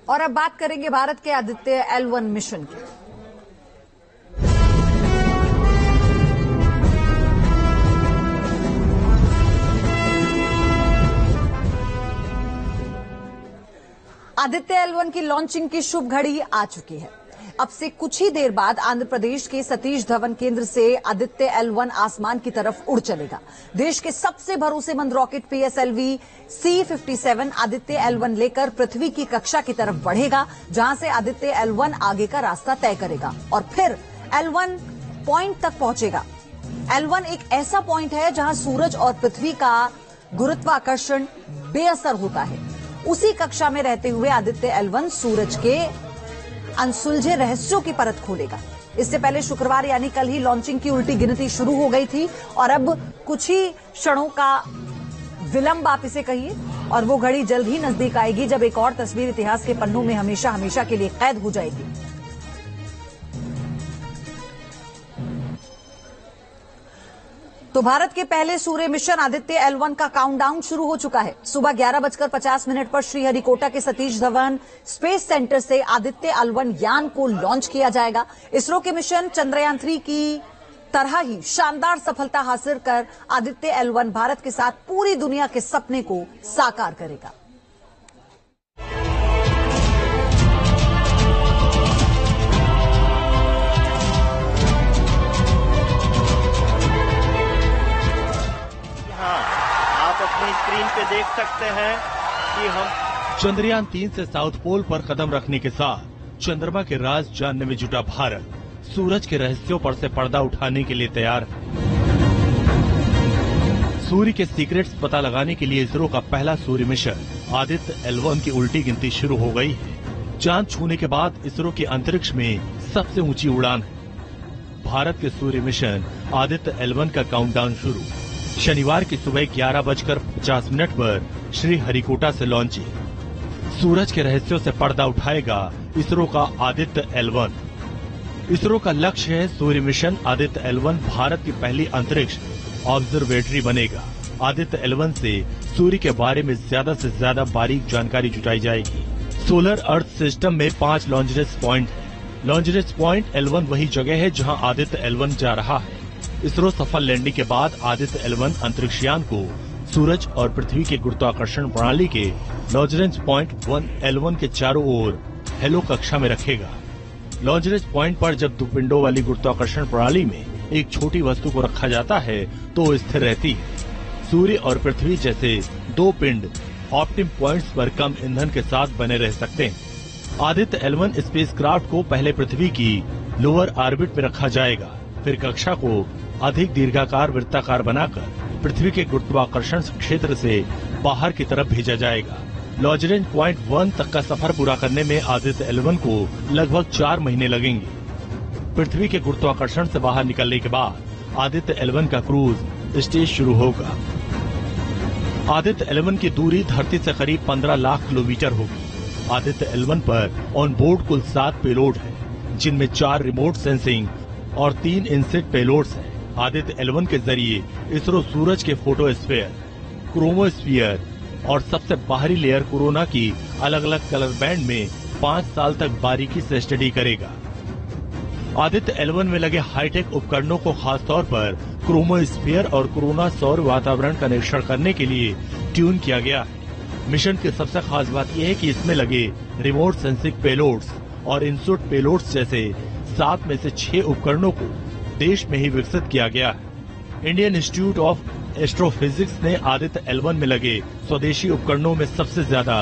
और अब बात करेंगे भारत के आदित्य L1 मिशन की। आदित्य L1 की लॉन्चिंग की शुभ घड़ी आ चुकी है। अब से कुछ ही देर बाद आंध्र प्रदेश के सतीश धवन केंद्र से आदित्य L1 आसमान की तरफ उड़ चलेगा। देश के सबसे भरोसेमंद rocket PSLV C-57 Aditya L1 लेकर पृथ्वी की कक्षा की तरफ बढ़ेगा, जहां से आदित्य L1 आगे का रास्ता तय करेगा और फिर L1 पॉइंट तक पहुंचेगा। L1 एक ऐसा पॉइंट है जहां सूरज और पृथ्वी का गुरुत्वाकर्षण बेअसर होता है। उसी कक्षा में रहते हुए आदित्य L1 सूरज के अनसुलझे रहस्यों की परत खोलेगा। इससे पहले शुक्रवार यानी कल ही लॉन्चिंग की उल्टी गिनती शुरू हो गई थी और अब कुछ ही क्षणों का विलंब आप इसे कहिए और वो घड़ी जल्द ही नजदीक आएगी जब एक और तस्वीर इतिहास के पन्नों में हमेशा हमेशा के लिए कैद हो जाएगी। तो भारत के पहले सूर्य मिशन आदित्य L1 का काउंटडाउन शुरू हो चुका है। सुबह 11:50 पर श्रीहरिकोटा के सतीश धवन स्पेस सेंटर से आदित्य L1 यान को लॉन्च किया जाएगा। इसरो के मिशन चंद्रयान 3 की तरह ही शानदार सफलता हासिल कर आदित्य L1 भारत के साथ पूरी दुनिया के सपने को साकार करेगा। अपनी स्क्रीन पे देख सकते हैं कि हम चंद्रयान 3 से साउथ पोल पर कदम रखने के साथ चंद्रमा के राज जानने में जुटा भारत सूरज के रहस्यों पर से पर्दा उठाने के लिए तैयार है। सूर्य के सीक्रेट्स पता लगाने के लिए इसरो का पहला सूर्य मिशन आदित्य L1 की उल्टी गिनती शुरू हो गई है। चांद छूने के बाद इसरो की अंतरिक्ष में सबसे ऊंची उड़ान है। भारत के सूर्य मिशन आदित्य L1 का काउंटडाउन शुरू शनिवार की सुबह 11:50 पर श्रीहरिकोटा से लॉन्चिंग। सूरज के रहस्यों से पर्दा उठाएगा इसरो का आदित्य L1। इसरो का लक्ष्य है सूर्य मिशन आदित्य L1 भारत की पहली अंतरिक्ष ऑब्जर्वेटरी बनेगा। आदित्य L1 से सूर्य के बारे में ज्यादा से ज्यादा बारीक जानकारी जुटाई जाएगी। सोलर अर्थ सिस्टम में 5 लॉन्चरेस पॉइंट है। लॉन्चरेस पॉइंट L1 वही जगह है जहां आदित्य L1 जा रहा है। इसरो सफल लैंडिंग के बाद आदित्य L1 अंतरिक्षयान को सूरज और पृथ्वी के गुरुत्वाकर्षण प्रणाली के लॉन्चरेंस पॉइंट 1 L1 के चारों ओर हेलो कक्षा में रखेगा। लॉन्चरेंस पॉइंट पर जब दो पिंडों वाली गुरुत्वाकर्षण प्रणाली में एक छोटी वस्तु को रखा जाता है तो वो स्थिर रहती है। सूर्य और पृथ्वी जैसे दो पिंड ऑप्टिम पॉइंट्स पर कम ईंधन के साथ बने रह सकते हैं। आदित्य L1 स्पेसक्राफ्ट को पहले पृथ्वी की लोअर ऑर्बिट में रखा जाएगा, फिर कक्षा को अधिक दीर्घाकार वृत्ताकार बनाकर पृथ्वी के गुरुत्वाकर्षण क्षेत्र से बाहर की तरफ भेजा जाएगा। लॉन्चरेंस पॉइंट 1 तक का सफर पूरा करने में आदित्य L1 को लगभग 4 महीने लगेंगे। पृथ्वी के गुरुत्वाकर्षण से बाहर निकलने के बाद आदित्य L1 का क्रूज स्टेज शुरू होगा। आदित्य L1 की दूरी धरती से करीब 15 लाख किलोमीटर होगी। आदित्य L1 पर ऑन बोर्ड कुल 7 पेलोड है, जिनमें 4 रिमोट सेंसिंग और 3 इनसेट पेलोड्स हैं। आदित्य L1 के जरिए इसरो सूरज के फोटोस्फीयर, क्रोमोस्फीयर और सबसे बाहरी लेयर कोरोना की अलग अलग कलर बैंड में 5 साल तक बारीकी से स्टडी करेगा। आदित्य L1 में लगे हाईटेक उपकरणों को खासतौर पर क्रोमोस्फीयर और कोरोना सौर वातावरण का निरीक्षण करने के लिए ट्यून किया गया है। मिशन की सबसे खास बात यह है कि इसमें लगे रिमोट सेंसिंग पेलोड्स और इनसुट पेलोड्स जैसे 7 में से 6 उपकरणों को देश में ही विकसित किया गया है। इंडियन इंस्टीट्यूट ऑफ एस्ट्रोफिजिक्स ने आदित्य L1 में लगे स्वदेशी उपकरणों में सबसे ज्यादा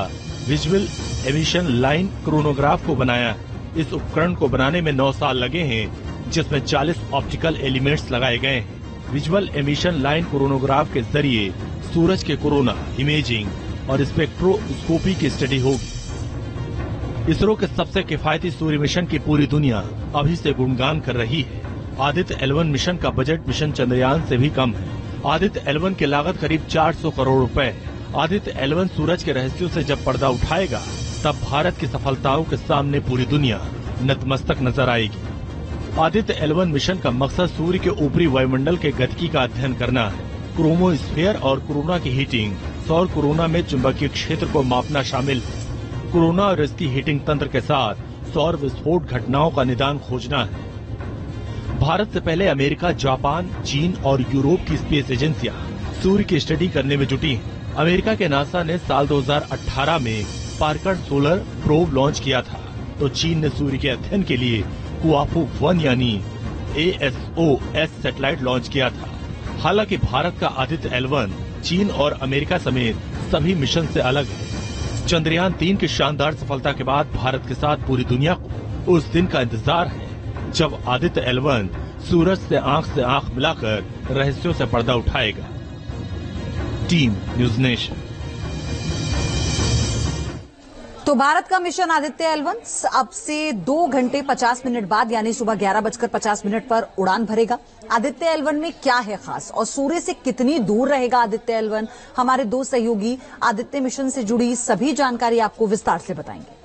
विजुअल एमिशन लाइन क्रोनोग्राफ को बनाया। इस उपकरण को बनाने में 9 साल लगे हैं, जिसमें 40 ऑप्टिकल एलिमेंट्स लगाए गए हैं। विजुअल एमिशन लाइन क्रोनोग्राफ के जरिए सूरज के कोरोना इमेजिंग और स्पेक्ट्रोस्कोपी की स्टडी होगी। इसरो के सबसे किफायती सूर्य मिशन की पूरी दुनिया अभी से गुणगान कर रही है। आदित्य L1 मिशन का बजट मिशन चंद्रयान से भी कम है। आदित्य L1 की लागत करीब 400 करोड़ रुपए है। आदित्य L1 सूरज के रहस्यों से जब पर्दा उठाएगा तब भारत की सफलताओं के सामने पूरी दुनिया नतमस्तक नजर आएगी। आदित्य L1 मिशन का मकसद सूर्य के ऊपरी वायुमंडल के गतिकी का अध्ययन करना है। क्रोमोस्फीयर और कोरोना की हीटिंग सौर कोरोना में चुंबकीय क्षेत्र को मापना शामिल है। कोरोना और इसकी हीटिंग तंत्र के साथ सौर विस्फोट घटनाओं का निदान खोजना है। भारत से पहले अमेरिका, जापान, चीन और यूरोप की स्पेस एजेंसियां सूर्य की स्टडी करने में जुटी हैं। अमेरिका के नासा ने साल 2018 में पार्कर सोलर प्रोब लॉन्च किया था, तो चीन ने सूर्य के अध्ययन के लिए कुआफू 1 यानी ASOS सैटेलाइट लॉन्च किया था। हालांकि भारत का आदित्य L1 चीन और अमेरिका समेत सभी मिशन से अलग है। चंद्रयान 3 की शानदार सफलता के बाद भारत के साथ पूरी दुनिया को उस दिन का इंतजार है जब आदित्य L1 सूरज से आंख मिलाकर रहस्यों से पर्दा उठाएगा। Team news nation. तो भारत का मिशन आदित्य L1 अब से 2 घंटे 50 मिनट बाद यानी सुबह 11:50 पर उड़ान भरेगा। आदित्य L1 में क्या है खास और सूर्य से कितनी दूर रहेगा आदित्य L1? हमारे 2 सहयोगी आदित्य मिशन से जुड़ी सभी जानकारी आपको विस्तार से बताएंगे।